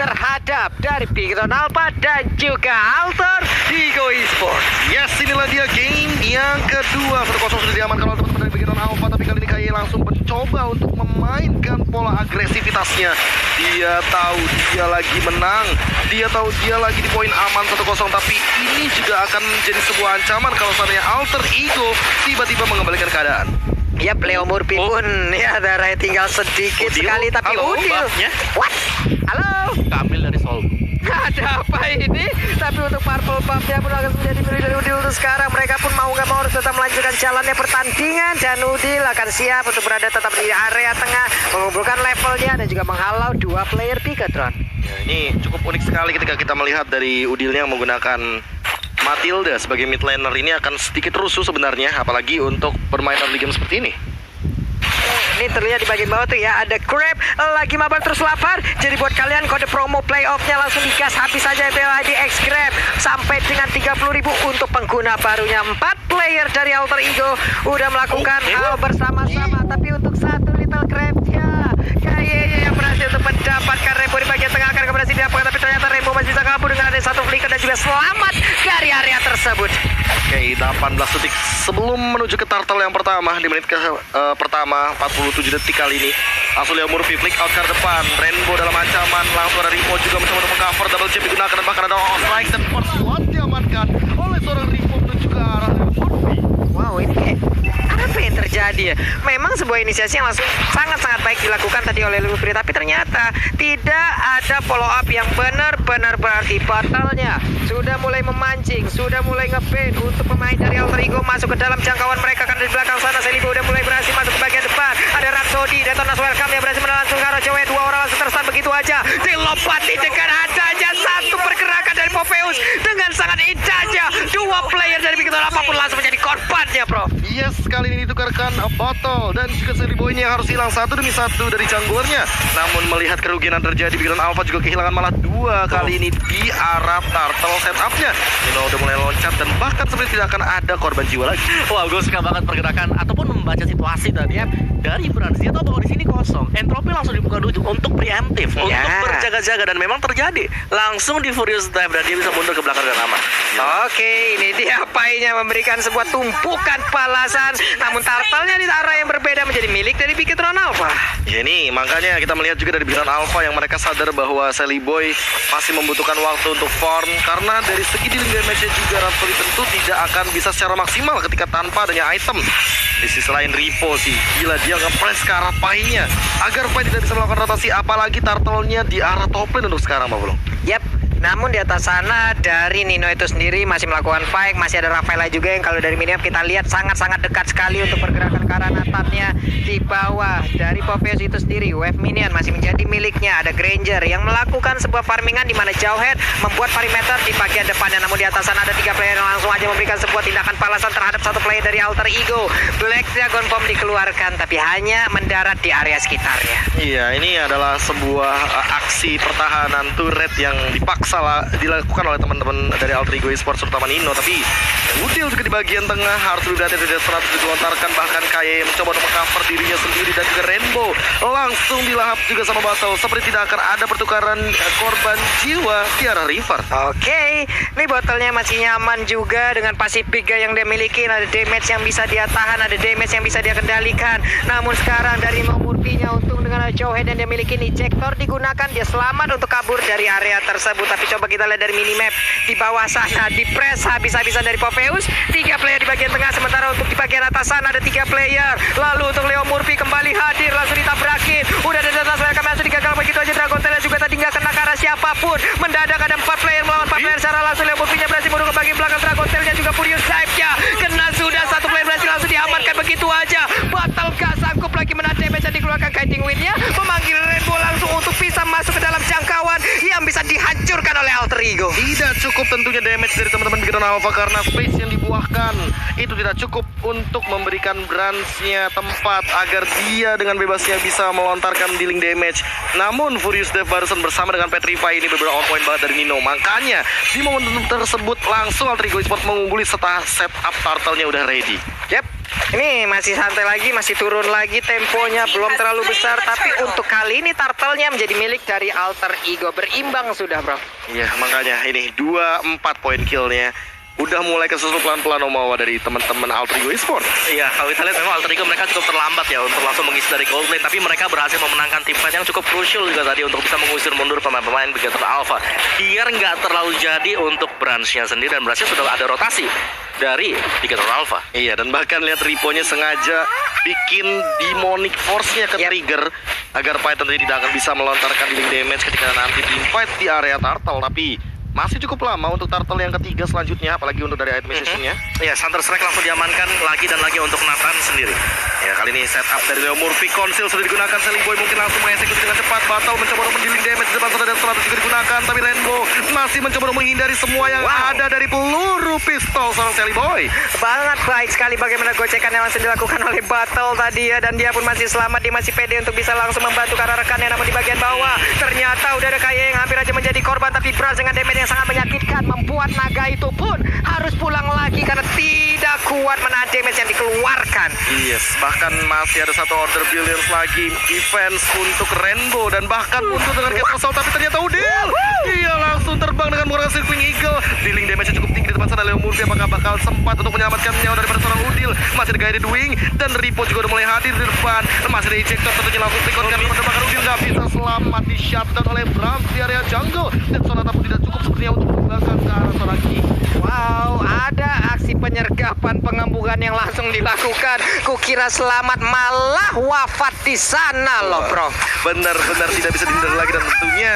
terhadap dari Bigetron Alpha dan juga Alter Ego Esports. Yes, inilah dia game yang kedua. 1-0 sudah diamankan oleh teman-teman dari Bigetron Alpha, tapi kali ini KY langsung mencoba untuk memainkan pola agresivitasnya. Dia tahu dia lagi menang, dia tahu dia lagi di poin aman 1-0, tapi ini juga akan menjadi sebuah ancaman kalau seandainya Alter Ego tiba-tiba mengembalikan keadaan. Ya, Leo Murphy pun ya darahnya tinggal sedikit Udil? sekali, tapi Halo, Udil. mbaknya? What? Halo? Kamil dari Seoul. Ada apa ini? Tapi untuk Purple Buff-nya pun akan menjadi milik dari Udil untuk sekarang. Mereka pun mau nggak mau harus tetap melanjutkan jalannya pertandingan, dan Udil akan siap untuk berada tetap di area tengah, mengumpulkan levelnya dan juga menghalau dua player Bigetron. Ya, ini cukup unik sekali ketika kita melihat dari Udilnya yang menggunakan Matilda sebagai mid laner. Ini akan sedikit rusuh sebenarnya, apalagi untuk bermain early game seperti ini. Ini terlihat di bagian bawah tuh ya, ada Crab lagi mabar terus lapar. Jadi buat kalian kode promo playoff-nya langsung digas habis saja PLID X Grab sampai dengan 30.000 untuk pengguna barunya. 4 player dari Alter Ego udah melakukan hal bersama-sama, tapi untuk satu Little Crab ya kayaknya yang berhasil untuk mendapatkan Rainbow di bagian tengah akan berhasil didapatkan, tapi ternyata Rainbow masih bisa kabur dengan ada satu flicker dan juga selamat dari area tersebut. Oke, 18 detik sebelum menuju ke turtle yang pertama di menit pertama 47 detik kali ini. Langsung Leo Murphy flick out ke depan. Rainbow dalam ancaman. Langsung ada Ripo juga mencoba untuk mengcover. Double chip digunakan dan bahkan ada on strike dan first blood diamankan oleh seorang Ripo menuju ke arah Leo Murphy. Wow, ini kayak apa yang terjadi ya? Memang sebuah inisiasi yang langsung sangat-sangat baik dilakukan tadi oleh Lufri, tapi ternyata tidak ada follow up yang benar-benar berarti. Battle-nya sudah mulai memancing, sudah mulai nge-bait untuk pemain dari Alter Ego masuk ke dalam jangkauan mereka. Kan di belakang sana Selibo udah mulai berhasil masuk ke bagian depan. Ada Rhapsody dan Tonas Welcome yang berhasil langsung ke arah cewek. Dua orang langsung terstun begitu aja. Dilopati dengan adanya satu pergerakan dari Popheus dengan sangat indahnya. Dua player dari Bigetron apapun langsung menjadi korbannya, bro. Yes, kali ini ditukarkan Botol dan juga Selibo ini yang harus hilang satu demi satu dari junglernya. Namun melihat kerugian yang terjadi, Bigetron Alpha juga kehilangan malah dua kali ini di arah turtle setupnya. Nino udah mulai loncat dan bahkan sebenarnya tidak akan ada korban jiwa lagi. Wah, gue suka banget pergerakan ataupun membaca situasi tadi ya. Dari Brans, dia tahu bahwa di sini kosong. Entropy langsung dibuka dulu untuk preemptif, untuk berjaga-jaga, dan memang terjadi. Langsung di Furious Dive dan dia bisa mundur ke belakang dan aman. Oke, ini dia painya memberikan sebuah tumpukan balasan. Namun turtle-nya di arah yang berbeda menjadi milik dari Bigetron Alpha. Ya ini makanya kita melihat juga dari Bigetron Alpha yang mereka sadar bahwa Sally Boy masih membutuhkan waktu untuk farm, karena dari segi dealing damage-nya juga Rhapsody tentu tidak akan bisa secara maksimal ketika tanpa adanya item. Di sisi lain Ripo sih, gila dia nge-press ke arah Pai-nya agar Pai tidak bisa melakukan rotasi, apalagi turtle-nya di arah top lane untuk sekarang, Pak Bulung. Yap. Namun di atas sana dari Nino itu sendiri masih melakukan fight, masih ada Rafaela juga yang kalau dari minimap kita lihat sangat-sangat dekat sekali untuk pergerakan ke arah Natannya. Di bawah dari Popheus itu sendiri, wave minion masih menjadi miliknya. Ada Granger yang melakukan sebuah farmingan di mana Jauhead membuat perimeter di bagian depannya. Namun di atas sana ada 3 player yang langsung aja memberikan sebuah tindakan balasan terhadap satu player dari Alter Ego. Black Dragon Bomb dikeluarkan tapi hanya mendarat di area sekitarnya. Iya, ini adalah sebuah aksi pertahanan turret yang dipaksa dilakukan oleh teman-teman dari Alter Ego Esports terutama Nino, tapi Udil juga di bagian tengah harus berhati-hati, tidak 100 dilontarkan, bahkan KY mencoba untuk mengcover dirinya sendiri dan juga Rainbow langsung dilahap juga sama Battle. Seperti tidak akan ada pertukaran korban jiwa di arah River. Oke, ini botolnya masih nyaman juga dengan pasif Biga yang dia miliki. Ada damage yang bisa dia tahan, ada damage yang bisa dia kendalikan. Namun sekarang dari Murphy-nya untung dengan Jauhead yang dia miliki, injektor digunakan, dia selamat untuk kabur dari area tersebut. Tapi coba kita lihat dari minimap di bawah sana, di press habis-habisan dari Popheus. 3 player di bagian tengah, sementara untuk di bagian atas sana ada 3 player. Lalu untuk Leo Murphy kembali hadir, langsung ditabrakin. Udah ada Tonas Welcome langsung digagal begitu aja. Dragon Tail juga tadi nggak kena ke arah siapapun. Mendadak ada 4 player melawan 4 player secara langsung. Leo Murphy-nya berhasil mundur ke bagian belakang. Dragon Tail-nya juga Furious Dive-nya kena sudah. 1 player berhasil langsung diamankan begitu aja. Battle gak sanggup lagi menahan damage yang dikeluarkan Kiting Wind-nya, memanggil Rainbow langsung untuk bisa masuk ke dalam jangkauan yang bisa dihancurkan oleh Alter Ego. Tidak cukup tentunya damage dari teman-teman Bigetron Alpha karena space yang dibuahkan itu tidak cukup untuk memberikan Brans-nya tempat agar dia dengan bebasnya bisa melontarkan dealing damage. Namun Furious Death barusan bersama dengan Petrify ini beberapa on point banget dari Nino. Makanya di momen tersebut langsung Alter Ego Esports mengungguli setelah setup turtle-nya udah ready. Yep, Ini masih santai lagi, masih turun lagi temponya, belum terlalu besar. Tapi untuk kali ini turtle-nya menjadi milik dari Alter Ego. Berimbang sudah, bro. Iya, makanya ini 24 poin killnya. Udah mulai kesusul pelan-pelan Omawa dari teman-teman Alter Ego Esports. Iya, kalau kita lihat memang Alter Ego mereka cukup terlambat ya untuk langsung mengisi dari gold lane, tapi mereka berhasil memenangkan tim fight yang cukup krusial juga tadi untuk bisa mengusir mundur pemain-pemain Bigetron Alpha. Biar nggak terlalu jadi untuk branch-nya sendiri, dan branch-nya sudah ada rotasi dari Bigetron Alpha. Iya, dan bahkan lihat Ripo-nya sengaja bikin demonic force-nya ke trigger agar Python tadi tidak akan bisa melontarkan healing damage ketika nanti team fight di area turtle. Tapi masih cukup lama untuk turtle yang ketiga selanjutnya, apalagi untuk dari item session-nya. Iya, Thunder Strike langsung diamankan lagi dan lagi untuk Nathan sendiri. Ya, kali ini setup dari Leo Murphy, Conceal sudah digunakan. Sally Boy mungkin langsung mengeksekusi dengan cepat. Batal mencoba untuk mendealing damage di depan sana, dan 100 juga digunakan. Tapi Rainbow masih mencoba untuk menghindari semua yang ada dari peluru pistol seorang Sally Boy. Sangat baik sekali bagaimana gocekan yang langsung dilakukan oleh Battle tadi ya. Dan dia pun masih selamat, dia masih pede untuk bisa langsung membantu karena rekannya. Namun di bagian bawah ternyata udah ada Kaye yang hampir aja menjadi korban. Tapi Bras dengan damage yang sangat menyakitkan membuat naga itu pun harus pulang lagi karena tidak kuat menahan damage yang dikeluarkan. Yes, bahkan masih ada satu order billions lagi defense untuk Rainbow, dan bahkan muncul dengan Castle Soul, tapi ternyata Udil dia langsung terbang dengan menggunakan Circling Eagle. Dealing damage cukup tinggi di depan sana. Leo Murphy apakah bakal sempat untuk menyelamatkan nyawa daripada seorang Udil? Masih ada Guided Wing, dan Ripo juga udah mulai hadir di depan. Masih ada ejector tentunya langsung pikot karena penembakan Udil nggak bisa selamat di shutdown oleh Brams di area jungle, dan Sonata pun tidak cukup sepertinya untuk mengembangkan ke arah seorang King. Wow, ada aksi penyergapan pengembukan yang langsung dilakukan. Kukira selamat, malah wafat di sana loh, bro. Benar-benar tidak bisa dihindari lagi, dan tentunya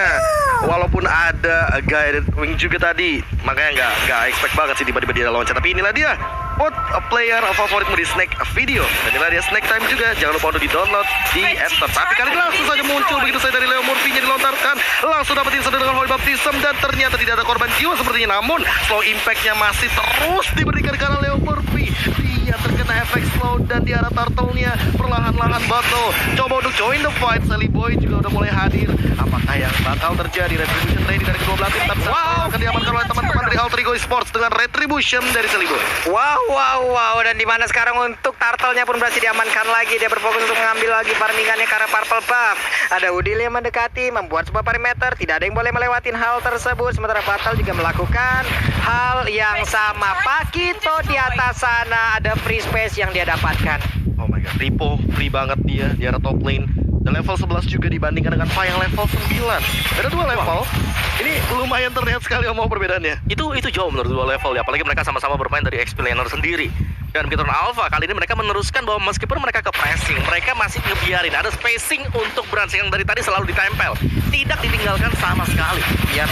walaupun ada Guided Wing juga tadi, makanya nggak expect banget sih tiba-tiba dia loncat. Tapi inilah dia vote player favoritmu di Snack Video, dan inilah dia Snack Time juga. Jangan lupa untuk di-download di App Store. Tapi kali ini langsung saja muncul begitu saya dari Leo Murphy-nya dilontarkan, langsung dapetin sedang dengan Holy Baptism, dan ternyata tidak ada korban jiwa sepertinya. Namun slow impact-nya masih terus diberikan karena Leo Murphy. Dia terkena efek slow, dan di arah turtle-nya perlahan-lahan Battle coba untuk join the fight. Sally Boy juga udah mulai hadir. Apakah yang bakal terjadi? Retribution ready dari kedua belah tim, tapi akan diamankan oleh teman-teman dari Alter Ego Esports dengan Retribution dari Sally Boy. Wow, dan dimana sekarang untuk turtle-nya pun berhasil diamankan lagi. Dia berfokus untuk mengambil lagi farmingannya karena purple buff. Ada Udil yang mendekati, membuat sebuah perimeter, tidak ada yang boleh melewati hal tersebut. Sementara Battle juga melakukan hal yang sama. Pakito di atas sana, ada free space yang dia dapatkan. Oh my god, Ripo free banget dia di arah top lane. Dan level 11 juga dibandingkan dengan Fa yang level 9. Ada dua level. Ini lumayan terlihat sekali mau perbedaannya. Itu jauh menurut dua level ya, apalagi mereka sama-sama bermain dari XP laner sendiri. Dan Bigetron Alpha kali ini mereka meneruskan bahwa meskipun mereka ke pressing, mereka masih ngebiarin ada spacing untuk branch yang dari tadi selalu ditempel, tidak ditinggalkan sama sekali. Yap.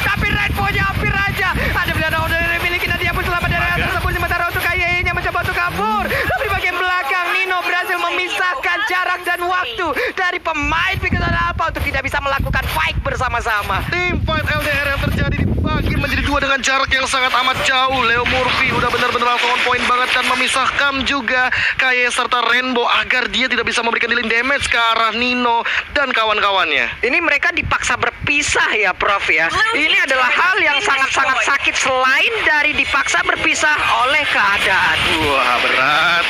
Tapi Rainbow-nya hampir aja. Ada pilihan order yang dimiliki, dan dia pun selamat dari hal tersebut. Sementara untuk Kaye-nya mencoba untuk kabur, tapi bagian belakang Nino berhasil memisahkan jarak dan waktu dari pemain Bigetron Alpha untuk tidak bisa melakukan fight bersama-sama. Tim fight LDR yang terjadi dibagi menjadi dua dengan jarak yang sangat amat jauh. Leo Murphy udah benar-benar langsung on point banget, dan memisahkan juga Kaye serta Rainbow agar dia tidak bisa memberikan dealing damage ke arah Nino dan kawan-kawannya. Ini mereka dipaksa berpisah ya, Prof ya. Ini adalah hal yang sangat-sangat sakit selain dari dipaksa berpisah oleh keadaan. Wah,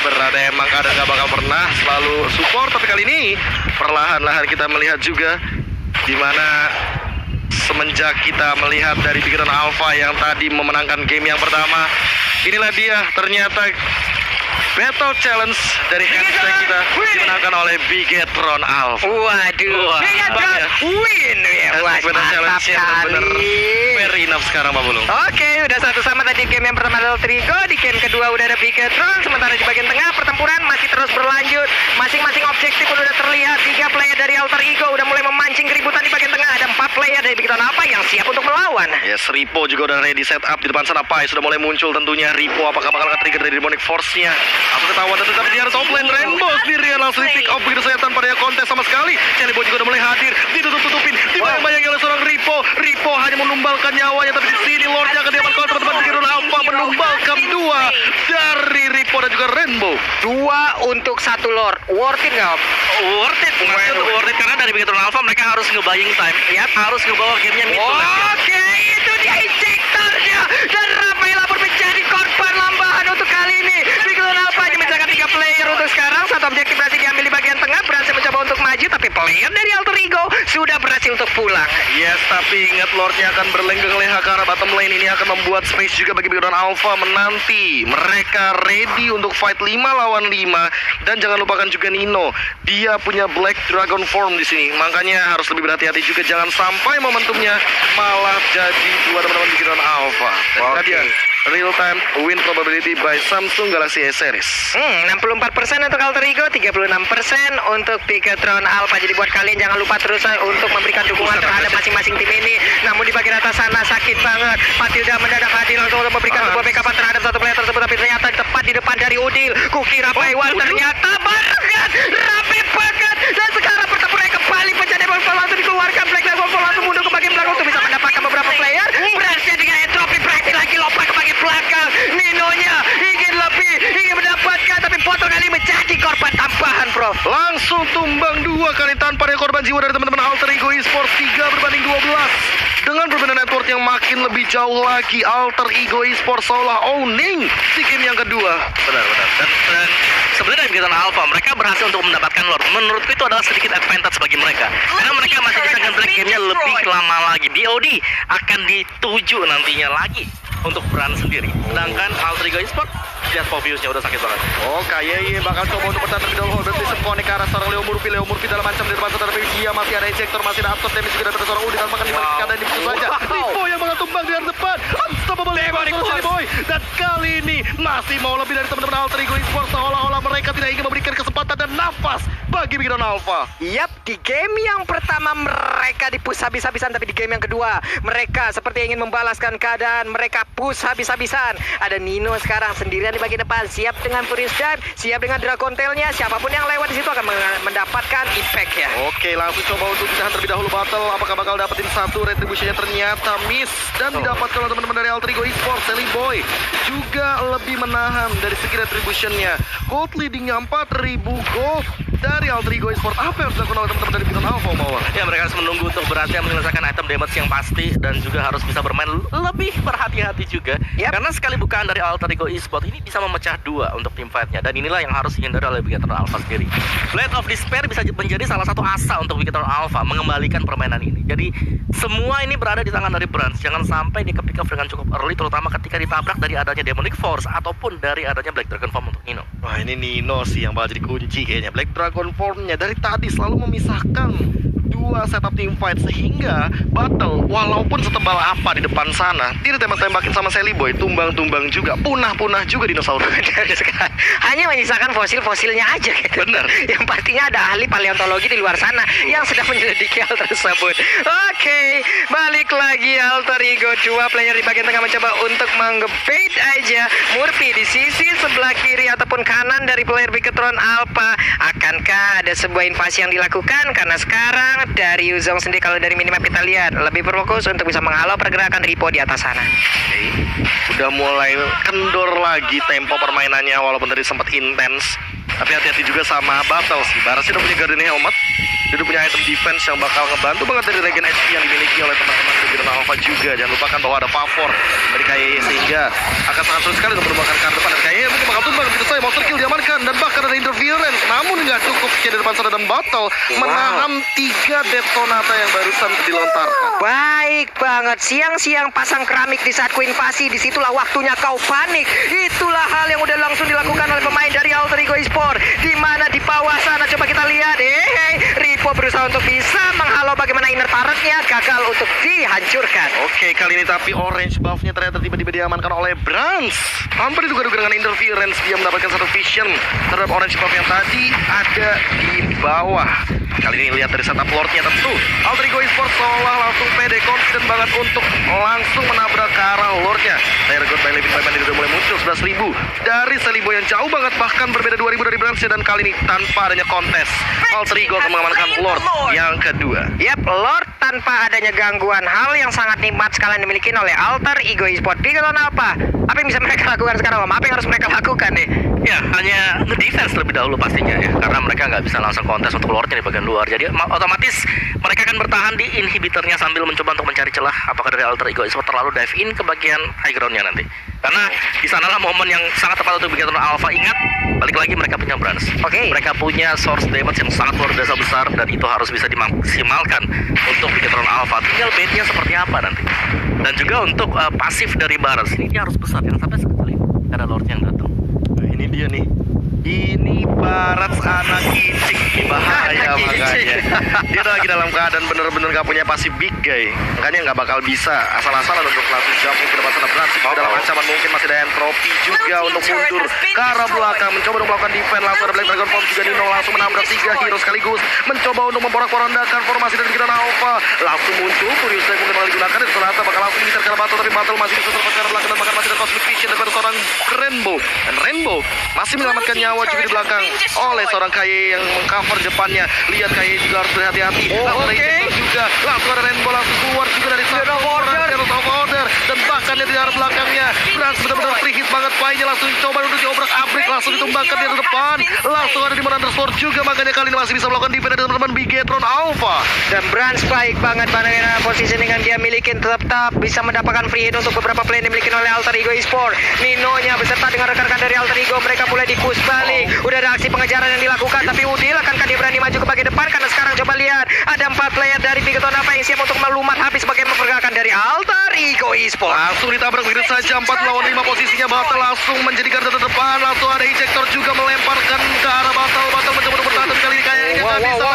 berat emang keadaan gak bakal pernah selalu support. Tapi kali ini perlahan-lahan kita melihat juga dimana semenjak kita melihat dari Bigetron Alpha yang tadi memenangkan game yang pertama, inilah dia ternyata Battle Challenge dari hashtag kita dimenangkan oleh Bigetron Alpha. Waduh, Bigetron win ya. Wah, Battle Challenge-nya benar-benar very enough sekarang, Pak Bulung. Oke, udah satu sama tadi game yang pertama adalah Trigo, di game kedua udah ada Bigetron. Sementara di bagian tengah pertempuran masih terus berlanjut. Masing-masing objektif pun udah terlihat. 3 player dari Alter Ego udah mulai memancing keributan di bagian tengah. Ada 4 player dari Bigetron Alpha yang siap untuk melawan. Yes, Ripo juga udah ready set up di depan sana. Pai sudah mulai muncul tentunya. Ripo apakah bakal nge-trigger dari demonic force-nya? Aku ketahuan, dan tetap di arah top lane. Rainbow sendirian langsung di pick up begitu saja tanpa ada kontes sama sekali. Sally Boy juga udah mulai hadir, ditutup-tutupin, dibayang-bayangi oleh seorang Ripo. Ripo hanya menumbalkan nyawanya, tapi di sini Lordnya akan diamankan teman-teman Bigetron Alpha, menumbalkan 2 dari Ripo dan juga Rainbow. 2 untuk 1 Lord. Worth it nggak, Om? Worth it karena dari Bigetron Alpha mereka harus nge-buying time, ya, harus ngebawa gamenya mid to late. Oke, itu dia injektornya. dan Rafaela pun menjadi korban lambahan untuk kali ini. Bigetron Alpha hanya menjaga 3 player untuk sekarang. Satu objektif berhasil diambil di bagian tengah, berhasil mencoba untuk maju, tapi player dari Alter Ego sudah berhasil untuk pulang. Yes, tapi ingat Lordnya akan berlenggak leha ke arah bottom lane. Ini akan membuat space juga bagi Bigetron Alpha menanti. Mereka ready untuk fight 5 lawan 5. Dan jangan lupakan juga Nino. Dia punya Black Dragon Form di sini. Makanya harus lebih berhati-hati juga. Jangan sampai momentumnya malah jadi dua teman-teman Bigetron Alpha. Dan tadi ya, real time win probability by Samsung Galaxy S Series. 64% untuk Alter Ego, 36% untuk Bigetron Alpha. Jadi buat kalian jangan lupa terus untuk memberikan dukungan terhadap masing-masing tim ini. Namun di bagian atas sana sakit banget. Matilda mendadak hadir untuk memberikan sebuah backupan terhadap satu player tersebut, tapi ternyata tepat di depan dari Udil. Kukira Paiwan ternyata banget, rapi banget. Dan sekarang pertempuran kembali, penjadi Bangsa langsung dikeluarkan. Black Dragon Ball langsung mundur ke bagian belakang untuk bisa mendapatkan beberapa player. Berhasil dengan entropi, berhasil lagi lompat ke bagian belakang. Ninonya ingin lebih, ingin mendapatkan, tapi potong kali menjadi korban tambahan, Prof. Langsung tumbang 2 kali tanpa ada korban jiwa dari teman-teman Alter Ego Esports. 3-12. Dengan perbedaan network yang makin lebih jauh lagi, Alter Ego Esports seolah owning di game yang kedua. Benar. Dan sebenarnya Bigetron Alpha mereka berhasil untuk mendapatkan Lord. Menurutku itu adalah sedikit advantage bagi mereka. Karena mereka masih bisa nge-break gamenya lebih lama lagi. BOD akan dituju nantinya lagi untuk berani sendiri. Sedangkan Alter Ego Esports, lihat Foviusnya udah sakit banget. Oh, Kaye bakal coba untuk bertahan terlebih dahulu. Berarti semponik ke arah seorang Leo Murphy dalam macam di depan saudara, tapi dia masih ada ejector, masih ada absorb damage juga dari seorang Udi. Dan makan dibalik keadaan ini begitu saja. Ripo yang bakal tumbang di depan. Unstoppable Boy. Dan kali ini masih mau lebih dari teman-teman Alter Ego Esports. Seolah-olah mereka tidak ingin memberikan kesempatan dan nafas bagi Bigetron Alpha. Yap, di game yang pertama mereka di-push habis-habisan, tapi di game yang kedua mereka seperti ingin membalaskan keadaan. Mereka push habis-habisan. Ada Nino sekarang sendirian di bagian depan, siap dengan Furious Dive, siap dengan Dragon Tail-nya. Siapapun yang lewat di situ akan mendapatkan impact ya. Oke, langsung coba untuk ditahan terlebih dahulu battle. Apakah bakal dapetin satu? Retribution-nya ternyata miss dan didapatkan oleh teman-teman dari Alter Ego Esports. Selly Boy juga lebih menahan dari segi retribution-nya. Gold leading-nya 4.000 gold dari Alter Ego Esports. Apa yang harus dilakukan oleh teman-teman dari Bigetron Alpha, Mawar? Ya, mereka harus menunggu untuk berhasil menyelesaikan item damage yang pasti dan juga harus bisa bermain lebih berhati-hati juga. Karena sekali bukaan dari Alter Ego Esports ini bisa memecah dua untuk tim fight-nya, dan inilah yang harus dihindari oleh Bigetron Alpha sendiri. Blade of Despair bisa menjadi salah satu asa untuk Bigetron Alpha mengembalikan permainan ini. Jadi semua ini berada di tangan dari Brands. Jangan sampai dia ke-pick off dengan cukup early, terutama ketika ditabrak dari adanya Demonic Force ataupun dari adanya Black Dragon Form untuk Nino. Wah, ini Nino sih yang bakal jadi kunci kayaknya. Black Dragon Form-nya dari tadi selalu memisahkan dua setup team fight, sehingga battle walaupun setebal apa di depan sana, dia ditembak-tembakin sama Selly Boy, tumbang-tumbang juga, punah-punah juga dinosaurus. Hanya menyisakan fosil-fosilnya aja gitu. Bener. Yang pastinya ada ahli paleontologi di luar sana yang sedang menyelidiki hal tersebut. Oke, balik lagi Alter Ego. 2 player di bagian tengah mencoba untuk menge-bait aja Murphy di sisi sebelah kiri ataupun kanan dari player Bigetron Alpha. Akankah ada sebuah invasi yang dilakukan? Karena sekarang dari Yuzong sendiri, kalau dari minimap kita lihat, lebih berfokus untuk bisa menghalau pergerakan Ripo di atas sana. Udah mulai kendor lagi tempo permainannya, walaupun tadi sempat intens. Tapi hati-hati juga sama battle sih. Baras udah punya Guardian Helmet, dia udah punya item defense yang bakal ngebantu banget dari regen HP yang dimiliki oleh teman-teman Bigetron Alpha juga. Jangan lupakan bahwa ada favor dari KYE, sehingga akan sangat sulit sekali untuk menemukan kartu depan. Dan KYE mungkin bakal tumbang begitu saja. Monster kill diamankan dan bahkan ada interference, namun nggak cukup di depan sana, dan battle menahan 3 detonata yang barusan dilontarkan. Baik banget, siang-siang pasang keramik di saat ku invasi, disitulah waktunya kau panik. Itulah hal yang udah langsung dilakukan oleh pemain dari Alter Ego Esports. Di mana di bawah sana coba kita lihat, Ripo berusaha untuk bisa menghalau bagaimana inner turret-nya, gagal untuk dihancurkan. Oke, kali ini tapi orange buff-nya ternyata tiba-tiba diamankan oleh Brands. Tanpa diduga-duga dengan interference, dia mendapatkan satu vision terhadap orange buff yang tadi ada di bawah. Kali ini lihat dari setup Lord-nya tentu Alter Ego Esports seolah langsung pede, confident banget untuk langsung menabrak ke arah Lord-nya. Player God by Levin Payman ini udah mulai muncul 11.000 dari Selly Boy yang jauh banget, bahkan berbeda 2.000 dari Brands-nya. Dan kali ini tanpa adanya kontes, Alter Ego akan mengamankan Lord yang kedua. Yap, Lord tanpa adanya gangguan, hal yang sangat nikmat sekali dimiliki oleh Alter Ego Esports. Bigetron Alpha, apa yang bisa mereka lakukan sekarang, Om? Apa yang harus mereka lakukan nih? Ya, hanya nge-defense lebih dahulu pastinya ya, karena mereka nggak bisa langsung kontes untuk Lordnya di bagian luar. Jadi otomatis mereka akan bertahan di inhibitornya sambil mencoba untuk mencari celah apakah dari Alter Ego Esports terlalu dive in ke bagian high groundnya nanti. Karena di sanalah momen yang sangat tepat untuk Bigetron Alpha. Ingat, balik lagi mereka punya branch. Oke. Mereka punya source damage yang sangat luar biasa besar dan itu harus bisa dimaksimalkan untuk Bigetron Alpha. Tinggal bait-nya seperti apa nanti. Dan juga untuk pasif dari Baras ini dia harus besar, jangan sampai sekecil ini ada Lord yang datang. Nah, ini dia nih. Ini Barat anak kicik, ini bahaya makanya. Dia lagi dalam keadaan bener-bener gak punya pasif big guy. Makanya gak bakal bisa asal-asalan untuk langsung jumping ke depan sana. Berarti dalam ancaman mungkin masih ada entropi juga untuk mundur ke arah belakang. Mencoba untuk melakukan defense, langsung ada Black Dragon Form juga. Nino langsung menabrak 3 hero sekaligus. Mencoba untuk memporak-porandakan formasi dari Bigetron Alpha. Langsung muncul, Furious Dive mungkin bakal digunakan. Dan ternyata bakal langsung diincar ke arah Battle. Tapi Battle masih bisa terlepas ke arah belakang. Dan bahkan masih ada Cosmic Vision dari seorang Rainbow. Dan Rainbow masih menyelamatkan nyawa juga di belakang oleh seorang Kaye yang mengcover depannya. Lihat Kaye juga harus berhati-hati. Langsung ada Injector juga. Langsung ada Rainbow langsung keluar juga dari sana. Order dan bahkan di arah belakangnya. Brans benar-benar free hit banget. Pai-nya langsung coba untuk diobrak abrik. Langsung ditumbangkan di depan. Langsung ada di Undersword juga. Makanya kali ini masih bisa melakukan defense dari teman-teman Bigetron Alpha. Dan Brans baik banget bagaimana positioning yang dia miliki, tetap bisa mendapatkan free hit untuk beberapa play yang dimiliki oleh Alter Ego Esports. Nino-nya beserta dengan rekan-rekan dari Alter Ego, mereka mulai di-push balik. Udah ada aksi pengejaran yang dilakukan, tapi Udil akankah dia berani maju ke bagian depan? Karena sekarang coba lihat, ada 4 player dari Bigetron Alpha yang siap untuk melumat habis bagaimana pergerakan dari Alter Ego Esports. Langsung ditabrak begitu saja 4 lawan 5 posisinya. Battle langsung menjadi garda terdepan. Langsung ada Ejector juga melemparkan ke arah Battle. Battle mencoba untuk bertahan kali ini kayaknya nggak bisa.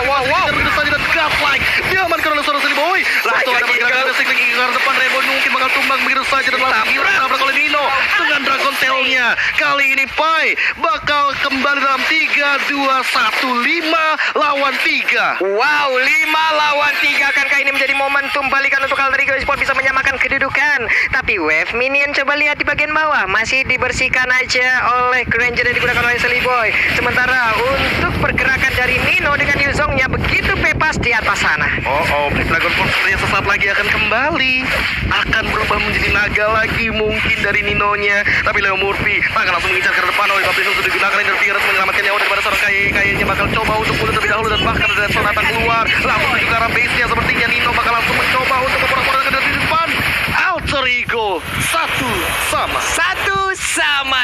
Begitu saja dan Godlike diamankan oleh seorang Boy. Langsung ada pergerakan basic lagi ke arah depan. Rainbow mungkin bakal tumbang begitu saja dan langsung ditabrak oleh Nino dengan Dragon Tail-nya. Kali ini Pai bakal kembali dalam 3, 2, 1, 5 lawan 3. Wow, 5 lawan 3. Akankah ini menjadi momentum balikan untuk Alter Ego Esports bisa menyamakan kedudukan? Tapi wave minion coba lihat di bagian bawah masih dibersihkan aja oleh Granger yang digunakan oleh Silly Boy. Sementara untuk pergerakan dari Nino dengan Yuzongnya begitu bebas di atas sana. Black Dragon Force sepertinya sesaat lagi akan kembali. Akan berubah menjadi naga lagi mungkin dari Ninonya. Tapi Leo Murphy akan langsung mengincar ke depan oleh Baptiste sudah digunakan interference menyelamatkan nyawa daripada seorang Kayaknya bakal coba untuk mundur terlebih dahulu dan bahkan ada Sonata keluar. Langsung menuju ke arah base-nya sepertinya Nino bakal langsung mencoba untuk memporak-porandakan dari depan. Alter Ego satu sama.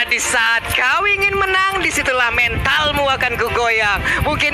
Di saat kau ingin menang, disitulah mentalmu akan kugoyang. Mungkin